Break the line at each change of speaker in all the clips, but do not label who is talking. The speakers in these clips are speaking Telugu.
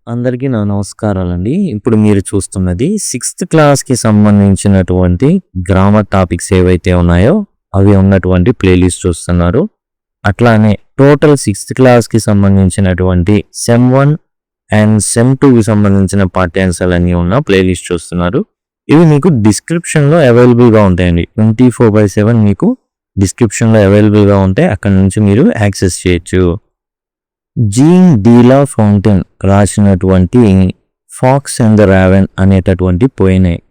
అందరికీ నా నమస్కారాలండి. ఇప్పుడు మీరు చూస్తున్నది 6th క్లాస్‌కి సంబంధించినటువంటి గ్రామర్ టాపిక్స్ ఏవైతే ఉన్నాయో అవి ఉన్నటువంటి ప్లేలిస్ట్ చూస్తున్నారు. అట్లానే టోటల్ 6th క్లాస్‌కి సంబంధించినటువంటి సెమ్ 1 అండ్ సెమ్ 2కి సంబంధించిన పాఠ్యాంశాలు అన్నీ ఉన్న ప్లేలిస్ట్ చూస్తున్నారు. ఇవి మీకు డిస్క్రిప్షన్‌లో అవైలబుల్‌గా ఉంటాయండి. 24/7 మీకు డిస్క్రిప్షన్‌లో అవైలబుల్‌గా ఉంటాయి. అక్కడ నుంచి మీరు యాక్సెస్ చేయొచ్చు. జీన్ డీలా ఫౌంటైన్ రాసినటువంటి ఫాక్స్ అండ్ ద రావెన్ అనేటటువంటి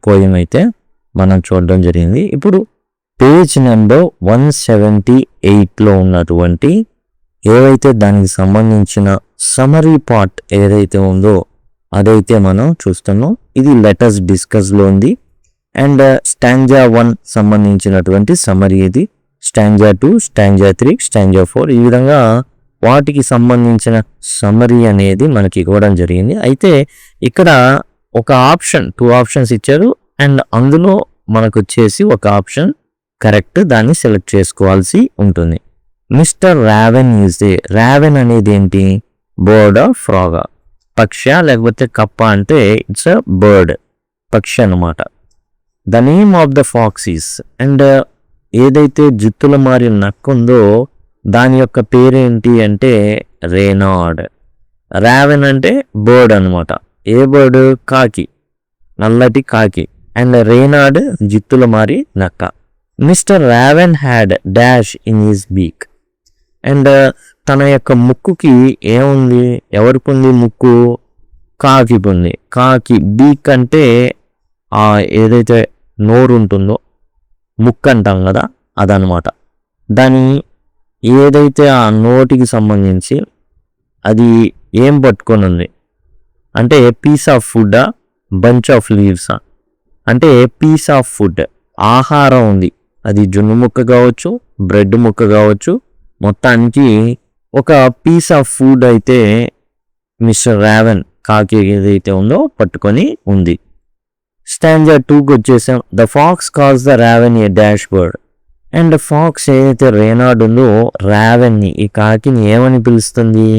పోయం అయితే మనం చూడడం జరిగింది. ఇప్పుడు పేజ్ నెంబర్ 178లో ఉన్నటువంటి ఏవైతే దానికి సంబంధించిన సమరీ పార్ట్ ఏదైతే ఉందో అదైతే మనం చూస్తున్నాం. ఇది లెటర్స్ డిస్కస్లో ఉంది. అండ్ స్టాంజా 1 సంబంధించినటువంటి సమరీ ఇది. స్టాంజా 2, స్టాంజా 3, స్టాంజా 4 ఈ విధంగా వాటికి సంబంధించిన సమరీ అనేది మనకి ఇవ్వడం జరిగింది. అయితే ఇక్కడ ఒక ఆప్షన్ 2 ఆప్షన్స్ ఇచ్చారు. అండ్ అందులో మనకు వచ్చేసి ఒక ఆప్షన్ కరెక్ట్, దాన్ని సెలెక్ట్ చేసుకోవాల్సి ఉంటుంది. Mister Raven is a raven అనేది ఏంటి? Bird or frog? పక్ష లేకపోతే కప్ప అంటే ఇట్స్ అ బర్డ్, పక్షి అన్నమాట. The name of the fox is and ఏదైతే జుత్తుల మారి నక్క ఉందో దాని యొక్క పేరేంటి అంటే రేనాడ్. రావెన్ అంటే బర్డ్ అనమాట. ఏ బర్డ్? కాకి, నల్లటి కాకి. అండ్ రేనాడ్ జిత్తుల మారి నక్క. Mister raven had dash in his beak. And తన యొక్క ముక్కుకి ఏముంది? ఎవరికి ఉంది ముక్కు? కాకి ఉంది. కాకి బీక్ అంటే ఏదైతే నోరు ఉంటుందో ముక్కు అంటాం కదా, అదనమాట. దాని ఏదైతే ఆ నోటికి సంబంధించి అది ఏం పట్టుకొని ఉంది అంటే piece of food, bunch of లీవ్సా? అంటే పీస్ ఆఫ్ ఫుడ్, ఆహారం ఉంది. అది జున్ను ముక్క కావచ్చు, బ్రెడ్ ముక్క కావచ్చు, మొత్తానికి ఒక పీస్ ఆఫ్ ఫుడ్ అయితే మిస్టర్ రావెన్ కాకి ఏదైతే ఉందో పట్టుకొని ఉంది. స్టాంజా 2కి వచ్చేసాం. The fox calls the raven a dash bird. And fox ఏదైతే రేనాడ్ ఉందో రావెన్ని, ఈ కాకిని ఏమని పిలుస్తుంది?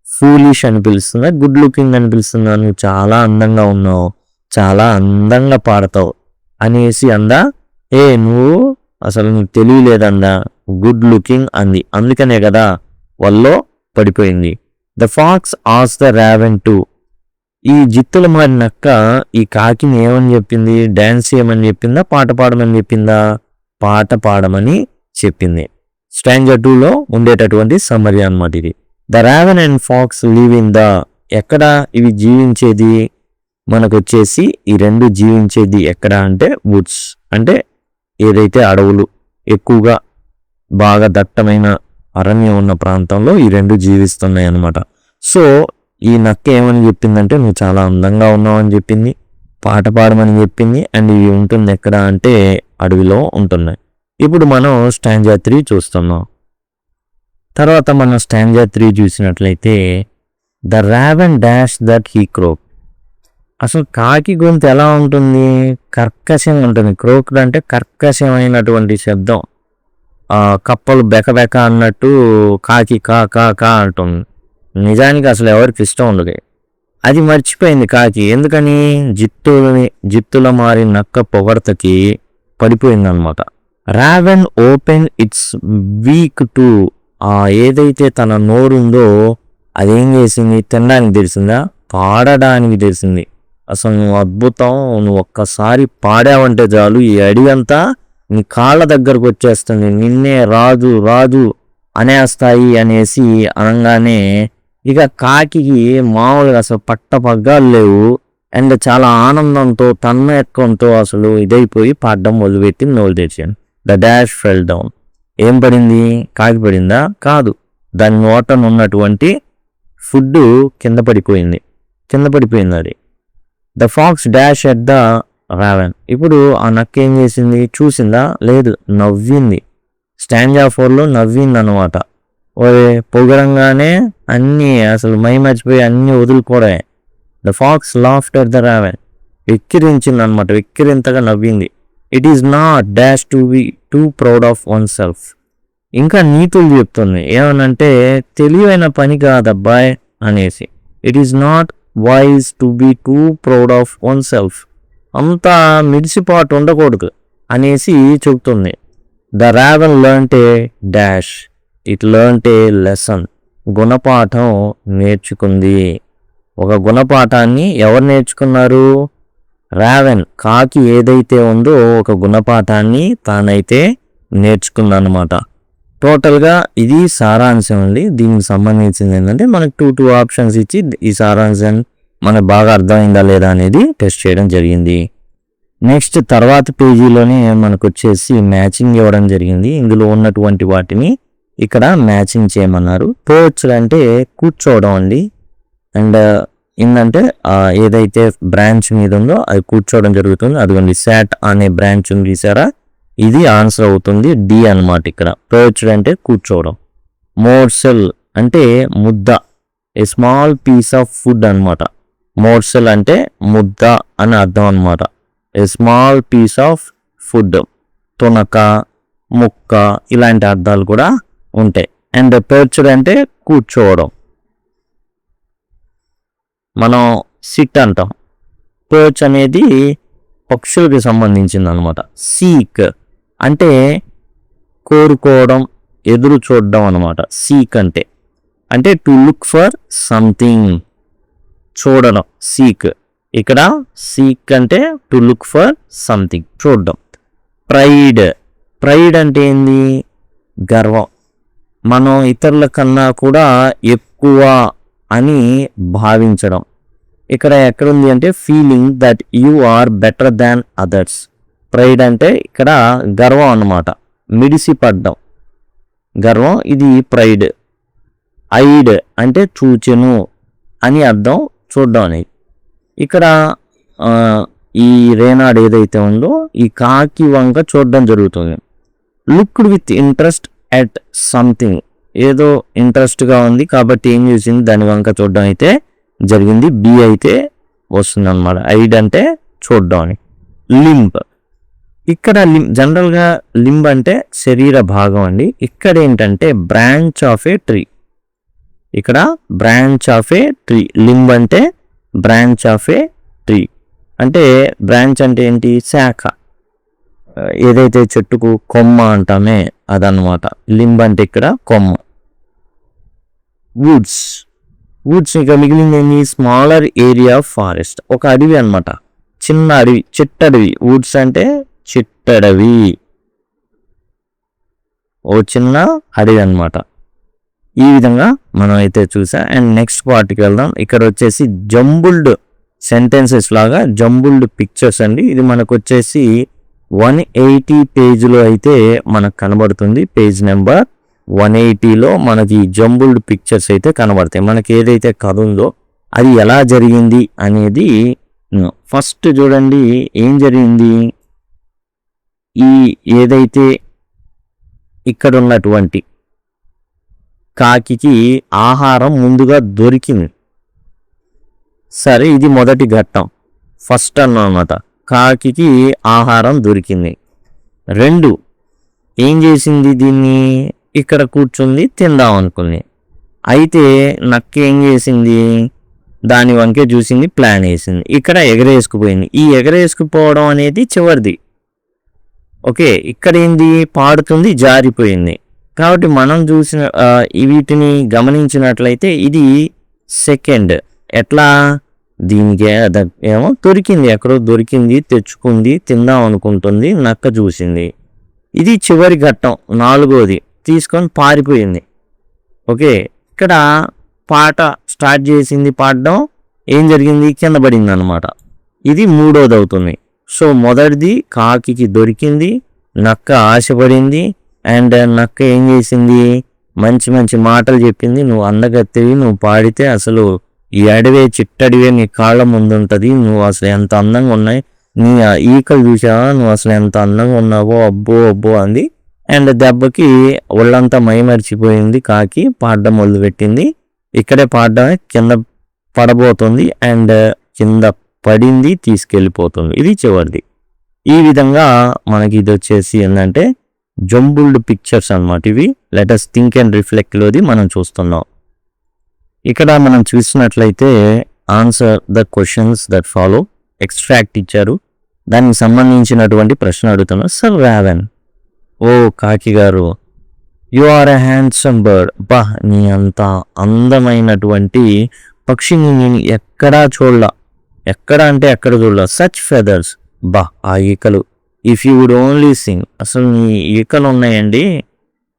ఫూలిష్ అని పిలుస్తుందా, గుడ్ లుకింగ్ అని పిలుస్తుందా? నువ్వు చాలా అందంగా ఉన్నావు, చాలా అందంగా పాడతావు అనేసి అందా? నువ్వు అసలు నీకు తెలియలేదందా, గుడ్ లుకింగ్ అంది. అందుకనే కదా వల్లో పడిపోయింది. The fox as the raven to. ఈ జిత్తుల మారి నక్క ఈ కాకిని ఏమని చెప్పింది? డాన్స్ చేయమని చెప్పిందా, పాట పాడమని చెప్పిందా? పాట పాడమని చెప్పింది. స్టాంజా 2లో ఉండేటటువంటి సమరీ అన్నమాట ఇది. The raven and fox live in the. ఎక్కడ ఇవి జీవించేది? మనకు వచ్చేసి ఈ రెండు జీవించేది ఎక్కడ అంటే వుడ్స్, అంటే ఏదైతే అడవులు ఎక్కువగా బాగా దట్టమైన అరణ్యం ఉన్న ప్రాంతంలో ఈ రెండు జీవిస్తున్నాయి అన్నమాట. సో ఈ నక్క ఏమని చెప్పిందంటే నువ్వు చాలా అందంగా ఉన్నావు అని చెప్పింది, పాట పాడమని చెప్పింది. అండ్ ఇవి ఉంటుంది ఎక్కడ అంటే అడవిలో ఉంటున్నాయి. ఇప్పుడు మనం స్టాంజా 3 చూస్తున్నాం. తర్వాత మనం స్టాంజా 3 చూసినట్లయితే the raven dash that he croak. అసలు కాకి గొంతు ఎలా ఉంటుంది? కర్కశం ఉంటుంది. క్రోక్డ్ అంటే కర్కశమైనటువంటి శబ్దం. కప్పలు బెకబెక అన్నట్టు కాకి కా కా కా అంటుంది. నిజానికి అసలు ఎవరికి ఇష్టం ఉండదు. అది మర్చిపోయింది కాకి. ఎందుకని? జిత్తుల మారి నక్క పొగడతకి పడిపోయిందనమాట. Raven open its beak too. ఏదైతే తన నోరుందో అదేం చేసింది? తినడానికి తెలిసిందా, పాడడానికి తెలిసింది. అసలు నువ్వు అద్భుతం, నువ్వు ఒక్కసారి పాడావంటే చాలు ఈ అడవి అంతా నీ కాళ్ళ దగ్గరకు వచ్చేస్తుంది, నిన్నే రాజు రాజు అనేస్తాయి అనేసి అనగానే ఇక కాకి మామూలుగా అసలు పట్టపగ్గాలు లేవు. అండ్ చాలా ఆనందంతో తన్మయత్వంతో అసలు ఇదైపోయి పాడడం మొదలుపెట్టి నోరు తెచ్చాను. The dash fell down. ఏం పడింది? కాకి పడిందా? కాదు, దాని నోటన ఉన్నటువంటి ఫుడ్ కింద పడిపోయింది అది. The pox dash at the raven. ఇప్పుడు ఆ నక్క ఏం చేసింది? చూసిందా? లేదు, నవ్వింది. స్టాంజా 4లో నవ్వింది అనమాట. పొగరంగానే అన్నీ అసలు మై మర్చిపోయి అన్నీ వదులుకోవడమే. The fox laughed at the raven. వెక్కిరించింది అనమాట, వెక్కిరింతగా నవ్వింది. It is not dash to be too proud of oneself. ఇంకా నీతులు చెప్తుంది. ఏమనంటే తెలివైన పని కాదబ్బాయ్ అనేసి. It is not wise to be too proud of oneself. అంతా మిడిసిపాటు ఉండకూడదు అనేసి చెబుతుంది. The raven learnt a dash, it learnt a lesson. గుణపాఠం నేర్చుకుంది. ఒక గుణపాఠాన్ని ఎవరు నేర్చుకున్నారు? రావెన్, కాకి ఏదైతే ఉందో ఒక గుణపాఠాన్ని తానైతే నేర్చుకుందన్నమాట. టోటల్గా ఇది సారాంశం అండి. దీనికి సంబంధించింది ఏంటంటే మనకు టూ ఆప్షన్స్ ఇచ్చి ఈ సారాంశం మనకు బాగా అర్థమైందా లేదా అనేది టెస్ట్ చేయడం జరిగింది. నెక్స్ట్ తర్వాత పేజీలోనే మనకు వచ్చేసి మ్యాచింగ్ ఇవ్వడం జరిగింది. ఇందులో ఉన్నటువంటి వాటిని ఇక్కడ మ్యాచింగ్ చేయమన్నారు. పోర్చ్ అంటే కూర్చోవడం అండి. అండ్ ఏంటంటే ఏదైతే బ్రాంచ్ మీద ఉందో అది కూర్చోవడం జరుగుతుంది. అదిగోండి శాట్ అనే బ్రాంచ్ ఉంది చూసారా, ఇది ఆన్సర్ అవుతుంది డి అన్నమాట. ఇక్కడ పోర్చ్ అంటే కూర్చోవడం. మోర్సెల్ అంటే ముద్ద, a small piece of food అనమాట. మోర్సెల్ అంటే ముద్ద అని అర్థం అనమాట. A small piece of food, తునక, ముక్క ఇలాంటి అర్థాలు కూడా ఉంటాయి. అండ్ పెర్చ్డ్ అంటే కూర్చోవడం, మనం సిట్ అంటాం. పెర్చ్ అనేది పక్షులకి సంబంధించింది అనమాట. సీక్ అంటే కోరుకోవడం, ఎదురు చూడడం అనమాట. సీక్ అంటే టు లుక్ ఫర్ సంథింగ్, చూడడం సీక్. ఇక్కడ సీక్ అంటే టు లుక్ ఫర్ సంథింగ్, చూడడం. ప్రైడ్ అంటే ఏంది? గర్వం. మనం ఇతరుల కన్నా కూడా ఎక్కువ అని భావించడం. ఇక్కడ ఎక్కడుంది అంటే feeling that you are better than others. Pride అంటే ఇక్కడ గర్వం అన్నమాట, మిడిసిపడ్డం, గర్వం, ఇది ప్రైడ్. ఐడ్ అంటే చూచెను అని అర్థం, చూడడం అనేది. ఇక్కడ ఈ రేనాడ్ ఏదైతే ఉందో ఈ కాకి వంక చూడడం జరుగుతుంది. Looked with interest at something, ఏదో ఇంట్రెస్ట్గా ఉంది కాబట్టి ఏం చేసింది, దాని వంక చూడడం అయితే జరిగింది. బి అయితే వస్తుంది అనమాట. ఐడ్ అంటే చూడడం అని. లింబ్, ఇక్కడ జనరల్గా లింబ్ అంటే శరీర భాగం అండి. ఇక్కడ ఏంటంటే బ్రాంచ్ ఆఫ్ ఏ ట్రీ. ఇక్కడ branch of A tree, limb అంటే బ్రాంచ్ ఆఫ్ ఏ ట్రీ. అంటే బ్రాంచ్ అంటే ఏంటి? శాఖ. ఏదైతే చెట్టుకు కొమ్మ అంటామే అదనమాట. లింబ్ అంటే ఇక్కడ కొమ్మ. వుడ్స్ ఇక మిగిలింది ఏంటి? స్మాలర్ ఏరియా ఆఫ్ ఫారెస్ట్, ఒక అడవి అనమాట, చిన్న అడవి, చిట్టడవి. వుడ్స్ అంటే చిట్టడవి, ఓ చిన్న అడవి అనమాట. ఈ విధంగా మనం అయితే చూసాం. అండ్ నెక్స్ట్ పార్ట్కి వెళ్దాం. ఇక్కడ వచ్చేసి జంబుల్డ్ సెంటెన్సెస్ లాగా జంబుల్డ్ పిక్చర్స్ అండి. ఇది మనకు వచ్చేసి 180 పేజ్లో అయితే మనకు కనబడుతుంది. పేజ్ నెంబర్ 180లో మనకి జంబుల్డ్ పిక్చర్స్ అయితే కనబడతాయి. మనకి ఏదైతే కథ ఉందో అది ఎలా జరిగింది అనేది. ఫస్ట్ చూడండి ఏం జరిగింది. ఈ ఏదైతే ఇక్కడ ఉన్నటువంటి కాకికి ఆహారం ముందుగా దొరికింది. సరే, ఇది మొదటి ఘట్టం, ఫస్ట్ అన్నమాట. కాకికి ఆహారం దొరికింది. 2, ఏం చేసింది, దీన్ని ఇక్కడ కూర్చుంది, తిందాం అనుకుంది. అయితే నక్క ఏం చేసింది, దాని వంకే చూసింది, ప్లాన్ వేసింది, ఇక్కడ ఎగరేసుకుపోయింది. ఈ ఎగరేసుకుపోవడం అనేది చివరిది. ఓకే, ఇక్కడ ఏంది, పాడుతుంది, జారిపోయింది. కాబట్టి మనం చూసిన వీటిని గమనించినట్లయితే ఇది సెకండ్. ఎట్లా, దీనికి ఏమో దొరికింది, ఎక్కడో దొరికింది, తెచ్చుకుంది, తిందాం అనుకుంటుంది, నక్క చూసింది. ఇది చివరి ఘట్టం, 4వది, తీసుకొని పారిపోయింది. ఓకే, ఇక్కడ పాట స్టార్ట్ చేసింది, పాడడం, ఏం జరిగింది, కింద పడింది అనమాట. ఇది 3వది అవుతుంది. సో మొదటిది కాకికి దొరికింది, నక్క ఆశపడింది, అండ్ నక్క ఏం చేసింది, మంచి మంచి మాటలు చెప్పింది. నువ్వు అందగత్తెవి, నువ్వు పాడితే అసలు ఈ అడవే, చిట్టడివే నీ కాళ్ళ ముందు ఉంటుంది, నువ్వు అసలు ఎంత అందంగా ఉన్నాయి, నీ ఈకలు చూసావా, నువ్వు అసలు ఎంత అందంగా ఉన్నావో, అబ్బో అబ్బో అంది. అండ్ దెబ్బకి ఒళ్ళంతా మైమరిచిపోయింది, కాకి పాడడం మొదలుపెట్టింది. ఇక్కడే పాడడమే, కింద పడబోతుంది, అండ్ కింద పడింది, తీసుకెళ్ళిపోతుంది. ఇది చివరిది. ఈ విధంగా మనకి ఇది వచ్చేసి ఏంటంటే జంబుల్డ్ పిక్చర్స్ అన్నమాట. ఇవి లెట్ us థింక్ అండ్ రిఫ్లెక్ట్లోది మనం చూస్తున్నాం. ఇక్కడ మనం చూసినట్లయితే answer the questions that follow. Extract ఇచ్చారు, దానికి సంబంధించినటువంటి ప్రశ్న అడుగుతున్నారు. సార్ రావెన్, ఓ కాకి గారు, you are a handsome bird. బా, నీ అంత అందమైనటువంటి పక్షిని నేను ఎక్కడా చూడలా. ఎక్కడ అంటే ఎక్కడ చూడలా. సచ్ ఫెదర్స్, బా ఆ ఈకలు. If you would only sing, అసలు నీ ఈకలు ఉన్నాయండి,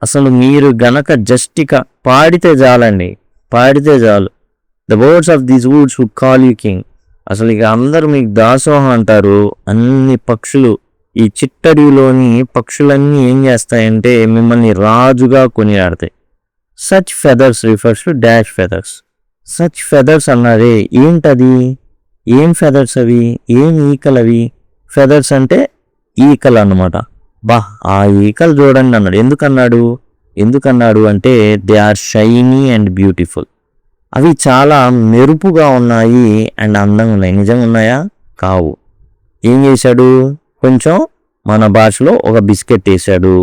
అసలు మీరు గనక జస్ట్ ఇక పాడితే చాలండి, పాడితే చాలు. The birds of these woods would call you king. అసలు ఇక అందరూ మీకు దాసోహం అంటారు. అన్ని పక్షులు, ఈ చిట్టడిలోని పక్షులన్నీ ఏం చేస్తాయంటే మిమ్మల్ని రాజుగా కొనియాడతాయి. Such feathers refers to dash feathers. Such feathers అన్నారే, ఏంటది? ఏం ఫెదర్స్ అవి? ఏం ఈకలు అవి? ఫెదర్స్ అంటే ఈకలు అన్నమాట. బా, ఆ ఈకలు చూడండి అన్నాడు. ఎందుకన్నాడు అంటే they are shiny and beautiful. అవి చాలా మెరుపుగా ఉన్నాయి అండ్ అందంగా ఉన్నాయి. నిజంగా ఉన్నాయా? కావు. ఏం చేశాడు? కొంచెం మన భాషలో ఒక బిస్కెట్ వేసాడు,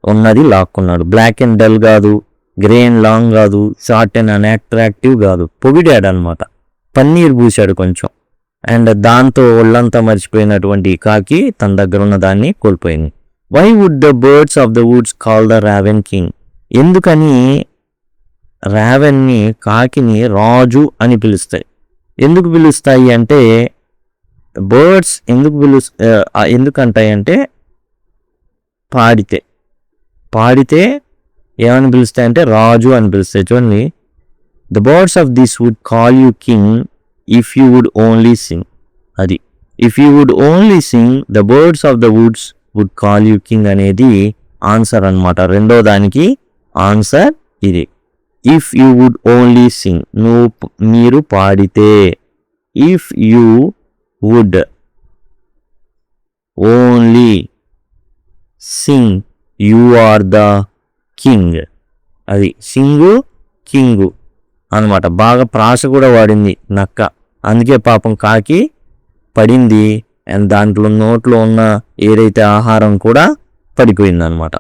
ఉన్నది లాక్కున్నాడు. బ్లాక్ అండ్ డల్ కాదు, గ్రే అండ్ లాంగ్ కాదు, షార్ట్ అండ్ అన్అట్రాక్టివ్ కాదు, పొగిడాడు అనమాట. పన్నీర్ పూసాడు కొంచెం. అండ్ దాంతో ఒళ్ళంతా మర్చిపోయినటువంటి కాకి తన దగ్గర ఉన్న దాన్ని కోల్పోయింది. Why would the birds of the woods call the raven king? ఎందుకని రావెన్ని, కాకిని రాజు అని పిలుస్తాయి? ఎందుకు పిలుస్తాయి అంటే బర్డ్స్ ఎందుకంటాయి అంటే పాడితే ఏమని పిలుస్తాయంటే రాజు అని పిలుస్తాయి. చూడండి, the birds of this wood call you king if you would only sing. అది if you would only sing the birds of the woods would call you king అనేది ఆన్సర్ అనమాట. రెండో దానికి ఆన్సర్ ఇది. If you would only sing, మీరు పాడితే. If you would only sing you are the king. అది సింగు కింగు అనమాట. బాగా ప్రాస కూడా వాడింది నక్క. అందుకే పాపం కాకి పడింది అండ్ దాంట్లో నోట్లో ఉన్న ఏదైతే ఆహారం కూడా పడిపోయింది అనమాట.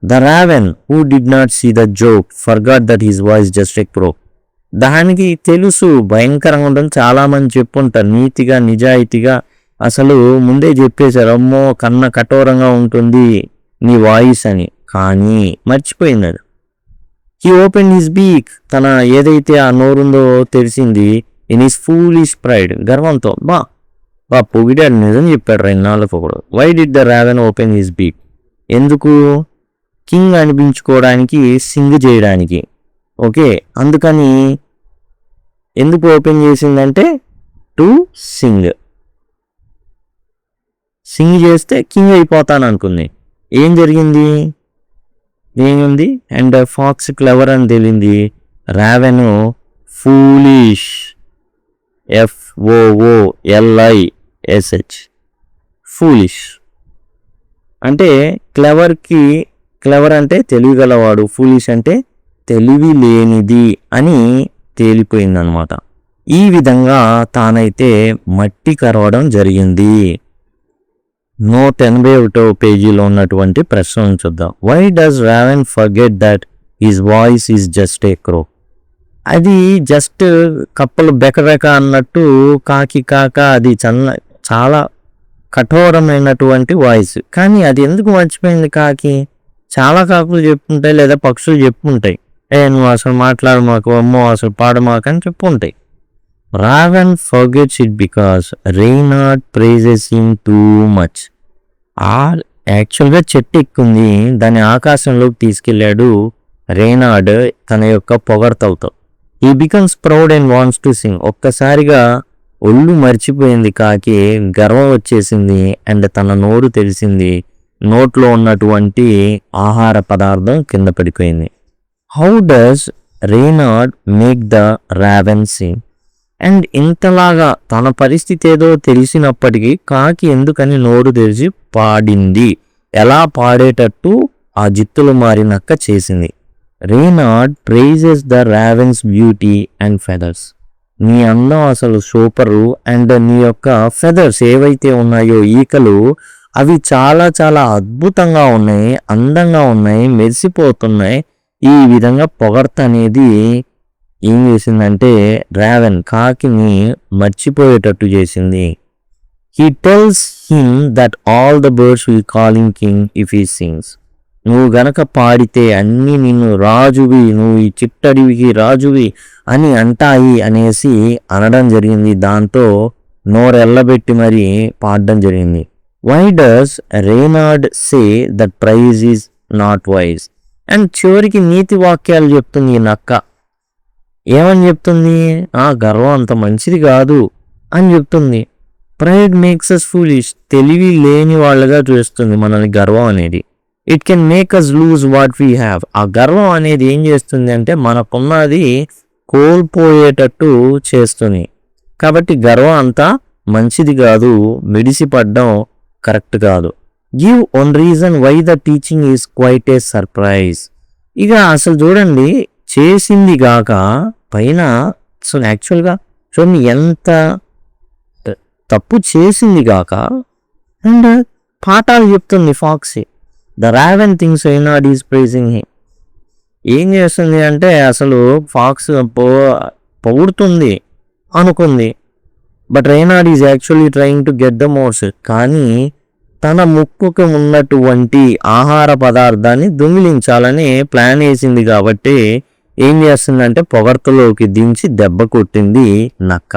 The raven who did not see the joke forgot that his voice just a crow. దానికి తెలుసు భయంకరంగా ఉంటుంది. చాలా మంది చెప్పుంటారు నీతిగా నిజాయితీగా, అసలు ముందే చెప్పేశారు, అమ్మో కన్న కఠోరంగా ఉంటుంది నీ వాయిస్ అని. కానీ మర్చిపోయింది అది. హీ ఓపెన్ హిస్ బీక్, తన ఏదైతే ఆ నోరుందో తెలిసింది. ఇన్ హిస్ ఫూలిష్ ప్రైడ్, గర్వంతో బా పొగిడాడు, నిజం చెప్పాడు రెండాళ్ళకు ఒకడు. Why did the raven open his beak? ఎందుకు? కింగ్ అనిపించుకోవడానికి, సింగ్ చేయడానికి. ఓకే, అందుకని ఎందుకు ఓపెన్ చేసిందంటే టు సింగ్. సింగ్ చేస్తే కింగ్ అయిపోతాను అనుకుంది. ఏం జరిగింది? ఏముంది? అండ్ ఫాక్స్ క్లెవర్ అని తెలియంది. రావెన్ ఫూలిష్, FOOLISH, ఫూలిష్ అంటే క్లెవర్ అంటే తెలివి గలవాడు, ఫూలిష్ అంటే తెలివి లేనిది అని తేలిపోయిందనమాట. ఈ విధంగా తానైతే మట్టి కరవడం జరిగింది. 181వ పేజీలో ఉన్నటువంటి ప్రశ్నను చూద్దాం. Why does raven forget that his voice is just a crow? అది జస్ట్ కప్పలు బెకబెక అన్నట్టు కాకి కాక అది చాలా కఠోరమైనటువంటి వాయిస్. కానీ అది ఎందుకు మర్చిపోయింది కాకి? చాలా కాకులు చెప్పుంటాయి లేదా పక్షులు చెప్పుంటాయి, నువ్వు అసలు మాట్లాడమాకు, అమ్మో అసలు పాడమాకు అని చెప్పుంటాయి. Raven forgets it because Reynard praises him too much. యాక్చువల్గా చెట్టు ఎక్కుంది, దాన్ని ఆకాశంలోకి తీసుకెళ్లాడు రెయినార్డ్ తన యొక్క పొగడ్తలతో. He becomes proud and wants to sing. ఒక్కసారిగా ఒళ్ళు మర్చిపోయింది కాకి, గర్వం వచ్చేసింది అండ్ తన నోరు తెలిసింది. నోట్లో ఉన్నటువంటి ఆహార పదార్థం కింద పడిపోయింది. How does Reynard make the raven sing? And ఇంతలాగా తన పరిస్థితి ఏదో తెలిసినప్పటికీ కాకి ఎందుకని నోరు తెరిచి పాడింది? ఎలా పాడేటట్టు ఆ జిత్తులు మారినక్క చేసింది. Reynard praises the raven's beauty and feathers. నీ అందం అసలు సూపరు అండ్ నీ యొక్క ఫెదర్స్ ఏవైతే ఉన్నాయో ఈకలు, అవి చాలా చాలా అద్భుతంగా ఉన్నాయి, అందంగా ఉన్నాయి, మెరిసిపోతున్నాయి. ఈ విధంగా పొగడ్త అనేది ఏం చేసిందంటే రావెన్ కాకిని మర్చిపోయేటట్టు చేసింది. He tells him that all the birds will call him king if he sings. నువ్వు గనక పాడితే అన్నీ నిన్ను రాజువి, నువ్వు ఈ చిట్టడివికి రాజువి అని అంటాయి అనేసి అనడం జరిగింది. దాంతో నోరెల్లబెట్టి మరి పాడడం జరిగింది. Why does Reynard say that praise is not wise. And చివరికి నీతి వాక్యాలు చెప్తుంది ఈ నక్క. ఏమని చెప్తుంది? గర్వం అంత మంచిది కాదు అని చెప్తుంది. Pride makes us foolish. తెలివి లేని వాళ్ళగా చేస్తుంది మనల్ని గర్వం అనేది. It can make us lose what we have. ఆ గర్వం అనేది ఏం చేస్తుంది అంటే మనకున్నది కోల్పోయేటట్టు చేస్తుంది. కాబట్టి గర్వం అంతా మంచిది కాదు, మిడిసిపడ్డం కరెక్ట్ కాదు. Give one reason why the teaching is quite a surprise. ఇక అసలు చూడండి, చేసింది గాక పైన అసలు యాక్చువల్గా చూడండి ఎంత తప్పు చేసింది గాక అండ్ పాఠాలు చెప్తుంది ఫాక్సీ. The raven thinks Reynard is praising him. ఏం చేస్తుంది అంటే అసలు ఫాక్స్ పొగుడుతుంది అనుకుంది. But Reynard is actually trying to get the morsel. కానీ తన ముక్కుకు ఉన్నటువంటి ఆహార పదార్థాన్ని దొంగిలించాలని ప్లాన్ వేసింది కాబట్టి ఏం చేస్తుందంటే పొగడ్తలోకి దించి దెబ్బ కొట్టింది నక్క.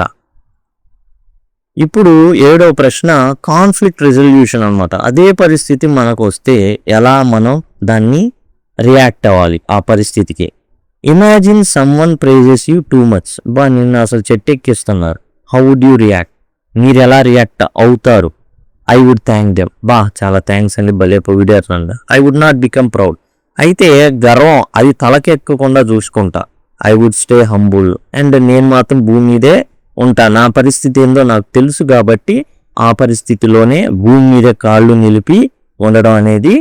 ఇప్పుడు 7వ ప్రశ్న కాన్ఫ్లిక్ట్ రెజల్యూషన్ అన్నమాట. అదే పరిస్థితి మనకు వస్తే ఎలా మనం దాన్ని రియాక్ట్ అవ్వాలి ఆ పరిస్థితికి. Imagine someone praises you too much. నిన్ను అసలు చెట్టెక్కిస్తున్నారు. How would you react? మీరు ఎలా రియాక్ట్ అవుతారు? I would thank them. చాలా థ్యాంక్స్ అండి, భలే పొగిడారు. I would not become proud. అయితే గర్వం అది తలకెక్కకుండా చూసుకుంటా. I would stay humble. And నేను మాత్రం భూమి మీదే ఉంటా. నా పరిస్థితి ఏందో నాకు తెలుసు కాబట్టి ఆ పరిస్థితిలోనే భూమి మీద కాళ్ళు నిలిపి ఉండడం అనేది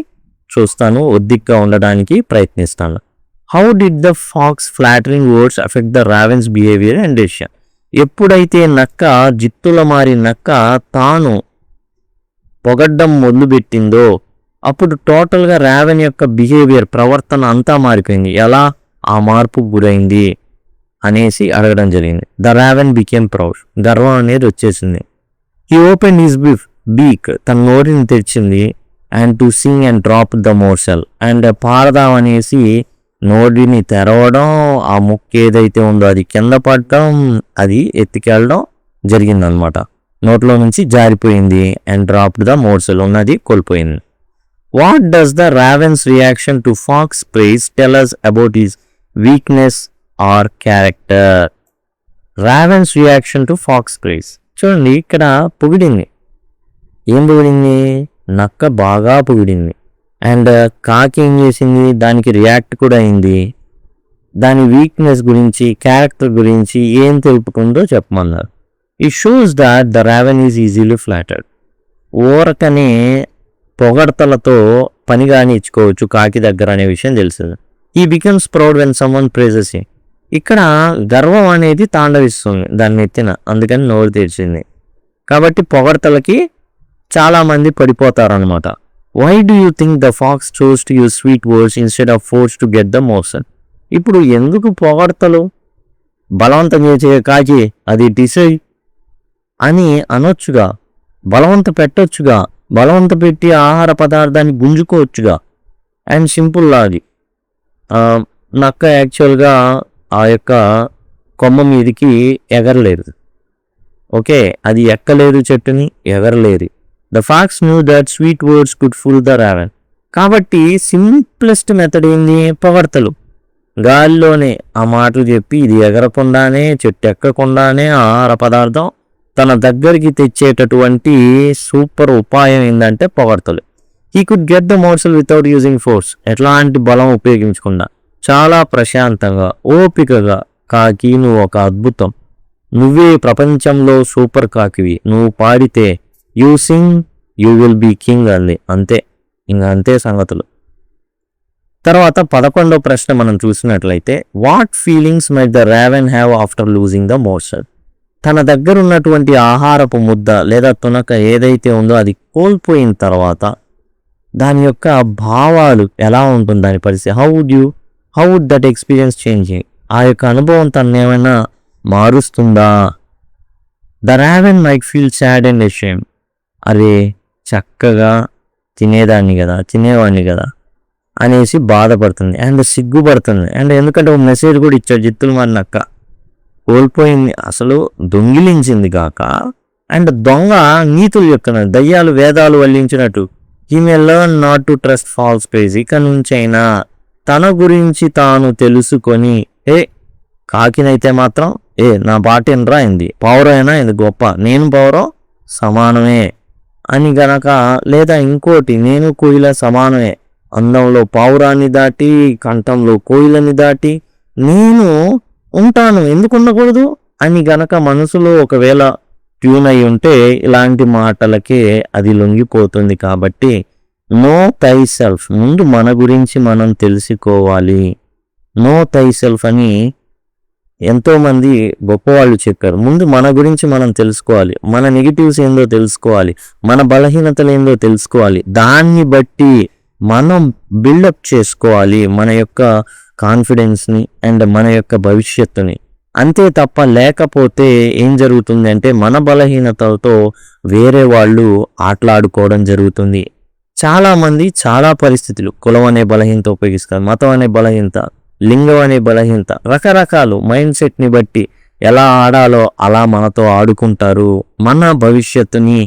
చూస్తాను, ఒద్దిగ్గా ఉండడానికి ప్రయత్నిస్తాను. How did the pox flattering words affect the ravens behaviour and decision. ఎప్పుడైతే నక్క జిత్తుల మారి నక్క తాను పొగడ్డం మొదలుపెట్టిందో అప్పుడు టోటల్గా రావెన్ యొక్క బిహేవియర్ ప్రవర్తన అంతా మారిపోయింది. ఎలా ఆ మార్పుకు గురైంది అనేసి అడగడం జరిగింది. The raven became proud. గర్వం అనేది వచ్చేసింది. He open his beak. తన నోటిని తెరిచింది. And to sing and drop the morsel. And పారదాం అనేసి నోటిని తెరవడం, ఆ ముక్కు ఏదైతే ఉందో అది కింద పడటం, అది ఎత్తికెళ్ళడం జరిగిందనమాట. నోట్లో నుంచి జారిపోయింది. అండ్ డ్రాప్డ్ ద మోర్సెల్, ఉన్నది కోల్పోయింది. What does the raven's reaction to fox's praise tell us about his weakness or character? Raven's reaction to fox's praise. చూడండి, ఇక్కడ పొగిడింది. ఏం పొగిడింది? నక్క బాగా పొగిడింది. అండ్ కాకి ఏం చేసింది? దానికి రియాక్ట్ కూడా అయింది. దాని వీక్నెస్ గురించి, క్యారెక్టర్ గురించి ఏం తెలుపుకుందో చెప్పమన్నారు. It shows that the raven is easily flattered. ఊరకనే పొగడ్తలతో పనిగాని ఇచ్చుకోవచ్చు కాకి దగ్గర అనే విషయం తెలుస్తుంది. ఈ becomes proud when someone praises him. ఇక్కడ గర్వం అనేది తాండవిస్తుంది దాన్ని ఎత్తిన, అందుకని నోరు తెరిచింది. కాబట్టి పొగడ్తలకి చాలామంది పడిపోతారనమాట. Why do you think the fox chose to use sweet words instead of force to get the morsel? ఇప్పుడు ఎందుకు పొగడ్తలు? బలవంతం చేసే కాకి అది డిసైడ్ అని అనొచ్చుగా, బలవంత పెట్టొచ్చుగా, బలవంత పెట్టి ఆహార పదార్థాన్ని గుంజుకోవచ్చుగా. అండ్ సింపుల్ అది. నక్క యాక్చువల్గా ఆ యొక్క కొమ్మ మీదికి ఎగరలేదు. ఓకే, అది ఎక్కలేదు చెట్టుని, ఎగరలేదు. The fox knew that sweet words could fool the raven. కాబట్టి సింప్లెస్ట్ మెథడ్ ఏంది? పొగడ్తలు. గాలిలోనే ఆ మాటలు చెప్పి ఇది ఎగరకుండానే, చెట్టు ఎక్కకుండానే ఆహార పదార్థం తన దగ్గరికి తెచ్చేటటువంటి సూపర్ ఉపాయం ఏంటంటే పొగడ్తలు. He could get the morsel without using force. ఎట్లాంటి బలం ఉపయోగించకుండా చాలా ప్రశాంతంగా, ఓపికగా, కాకి నువ్వు ఒక అద్భుతం, నువ్వే ప్రపంచంలో సూపర్ కాకివి, నువ్వు పాడితే you sing you will be king అంది. అంతే, ఇంకా అంతే సంగతులు. తర్వాత 11వ ప్రశ్న మనం చూసినట్లయితే, what feelings might the raven have after losing the morsel? తన దగ్గర ఉన్నటువంటి ఆహారపు ముద్ద లేదా తునక ఏదైతే ఉందో అది కోల్పోయిన తర్వాత దాని యొక్క భావాలు ఎలా ఉంటుంది, దాని పరిస్థితి? How would that experience change? ఆ యొక్క అనుభవం తనని ఏమైనా మారుస్తుందా? The raven might feel sad and ashamed. అరే చక్కగా తినేవాడిని కదా అనేసి బాధపడుతుంది అండ్ సిగ్గుపడుతుంది. అండ్ ఎందుకంటే ఒక మెసేజ్ కూడా ఇచ్చాడు, జిత్తులు మారినక్క కోల్పోయింది, అసలు దొంగిలించింది కాక అండ్ దొంగ నీతులు చెప్తున్నాడు, దయ్యాలు వేదాలు వల్లించినట్టు. He may learn not to trust false praise. ఇక నుంచైనా తన గురించి తాను తెలుసుకొని కాకినైతే మాత్రం నా బాటేనరా అయింది, పౌరైనా ఇది గొప్ప, నేను పౌరం సమానమే అని గనక, లేదా ఇంకోటి నేను కోయిల సమానమే, అందంలో పావురాన్ని దాటి కంఠంలో కోయిలని దాటి నేను ఉంటాను, ఎందుకు ఉండకూడదు అని గనక మనసులో ఒకవేళ ట్యూన్ అయి ఉంటే ఇలాంటి మాటలకే అది లొంగిపోతుంది. కాబట్టి నో థై సెల్ఫ్, ముందు మన గురించి మనం తెలుసుకోవాలి. నో థై సెల్ఫ్ అని ఎంతోమంది గొప్పవాళ్ళు చెప్పారు. ముందు మన గురించి మనం తెలుసుకోవాలి, మన నెగిటివ్స్ ఏందో తెలుసుకోవాలి, మన బలహీనతలు ఏందో తెలుసుకోవాలి, దాన్ని బట్టి మనం బిల్డప్ చేసుకోవాలి మన యొక్క కాన్ఫిడెన్స్ని అండ్ మన యొక్క భవిష్యత్తుని. అంతే తప్ప లేకపోతే ఏం జరుగుతుంది అంటే మన బలహీనతలతో వేరే వాళ్ళు ఆటలాడుకోవడం జరుగుతుంది. చాలామంది చాలా పరిస్థితులు, కులం అనే బలహీనత ఉపయోగిస్తారు, మతం అనే బలహీనత, లింగం అనే బలహీనత, రకరకాలు మైండ్ సెట్ని బట్టి ఎలా ఆడాలో అలా మనతో ఆడుకుంటారు. మన భవిష్యత్తుని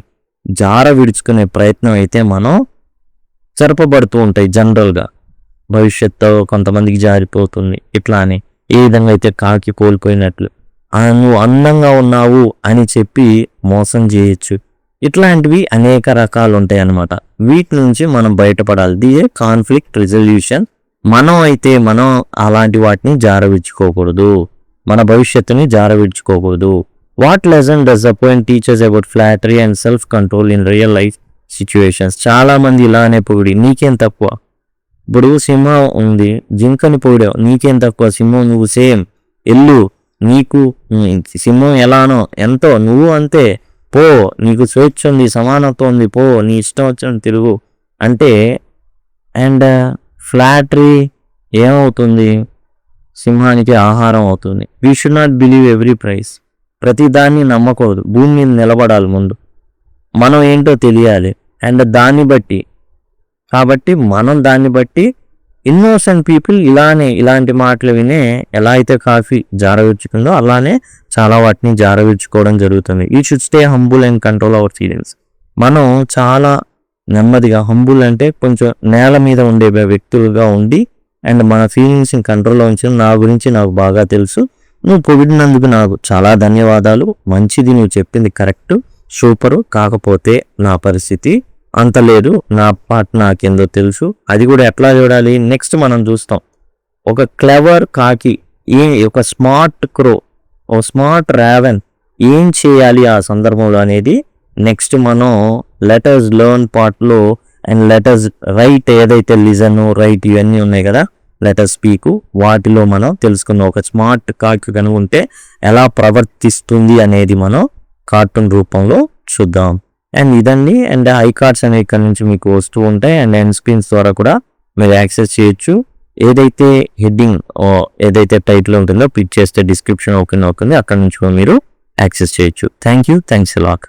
జార విడుచుకునే ప్రయత్నం అయితే మనం జరపబడుతూ ఉంటాయి. జనరల్గా భవిష్యత్తు కొంతమందికి జారిపోతుంది. ఇట్లా అని ఏ విధంగా అయితే కాకి కోల్పోయినట్లు నువ్వు అందంగా ఉన్నావు అని చెప్పి మోసం చేయొచ్చు. ఇట్లాంటివి అనేక రకాలు ఉంటాయి అన్నమాట. వీటి నుంచి మనం బయటపడాలి. దీయే కాన్ఫ్లిక్ట్ రిజల్యూషన్. మనం అలాంటి వాటిని జారవిడ్చుకోకూడదు, మన భవిష్యత్తుని జారవిడ్చుకోకూడదు. What lesson does the poem teaches about flattery and self control in real life situations. చాలామంది ఇలానే పొగిడి నీకేం తక్కువ. ఇప్పుడు సింహం ఉంది, జింకని పొగిడావు, నీకేం తక్కువ, సింహం నువ్వు సేమ్, ఎల్లు, నీకు సింహం ఎలానో ఎంతో నువ్వు అంతే, పో, నీకు స్వేచ్ఛ ఉంది, సమానత్వం ఉంది, పో, నీ ఇష్టం వచ్చిన తిరుగు అంటే. అండ్ ఫ్లాటరీ ఏమవుతుంది? సింహానికి ఆహారం అవుతుంది. We should not believe every price. ప్రతిదాన్ని నమ్మకూడదు. భూమి మీద నిలబడాలి, ముందు మనం ఏంటో తెలియాలి. అండ్ దాన్ని బట్టి దాన్ని బట్టి ఇన్నోసెంట్ పీపుల్ ఇలాంటి మాటలు వినే ఎలా అయితే కాఫీ జారవిడ్చుకుందో అలానే చాలా వాటిని జారవిడ్చుకోవడం జరుగుతుంది. You should stay humble and control our feelings. మనం చాలా నెమ్మదిగా, హంబుల్ అంటే కొంచెం నేల మీద ఉండే వ్యక్తులుగా ఉండి అండ్ మన ఫీలింగ్స్ని కంట్రోల్లో ఉంచి, నా గురించి నాకు బాగా తెలుసు, నువ్వు పొగిడినందుకు నాకు చాలా ధన్యవాదాలు, మంచిది, నువ్వు చెప్పింది కరెక్ట్, సూపరు, కాకపోతే నా పరిస్థితి అంత లేదు, నా పాట నాకేందో తెలుసు. అది కూడా ఎట్లా చూడాలి నెక్స్ట్ మనం చూస్తాం. ఒక క్లెవర్ కాకి, ఒక స్మార్ట్ క్రో, ఓ స్మార్ట్ రావెన్ ఏం చేయాలి ఆ సందర్భంలో అనేది నెక్స్ట్ మనం లెటర్స్ లెర్న్ పార్ట్లో అండ్ లెటర్స్ రైట్, ఏదైతే లిజన్ రైట్ ఇవన్నీ ఉన్నాయి కదా, లెటర్స్ స్పీక్, వాటిలో మనం తెలుసుకున్న ఒక స్మార్ట్ కాకి కనుగొంటే ఎలా ప్రవర్తిస్తుంది అనేది మనం కార్టూన్ రూపంలో చూద్దాం. అండ్ ఇదండి. అండ్ ఐ కార్డ్స్ అనేవి ఇక్కడ నుంచి మీకు వస్తూ ఉంటాయి అండ్ ఎండ్ స్క్రీన్స్ ద్వారా కూడా మీరు యాక్సెస్ చేయొచ్చు. ఏదైతే హెడ్డింగ్ ఏదైతే టైటిల్ ఉంటుందో క్లిక్ చేస్తే డిస్క్రిప్షన్ ఓపెన్ అవుతుంది, అక్కడ నుంచి మీరు యాక్సెస్ చేయొచ్చు. Thanks a lot.